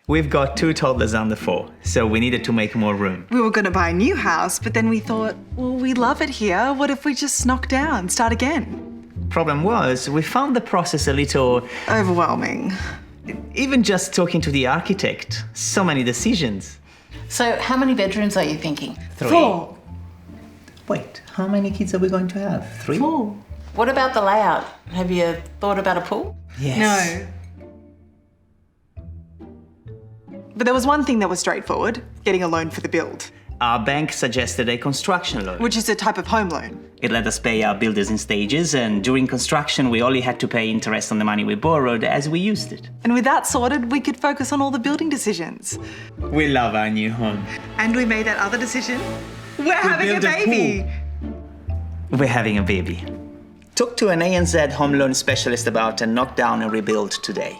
We've got 2 toddlers under 4, so we needed to make more room. We were going to buy a new house, but then we thought, well, we love it here. What if we just knock down, start again? Problem was, we found the process a little... Overwhelming. Even just talking to the architect, so many decisions. So how many bedrooms are you thinking? 3. 4. Wait, how many kids are we going to have? 3? 4. What about the layout? Have you thought about a pool? Yes. No. But there was one thing that was straightforward, getting a loan for the build, Our bank suggested a construction loan. which is a type of home loan. It let us pay our builders in stages, and during construction we only had to pay interest on the money we borrowed as we used it. And with that sorted, we could focus on all the building decisions. We love our new home. And we made that other decision. We're having a built a baby. We're having a baby. Talk to an ANZ home loan specialist about a knockdown and rebuild today.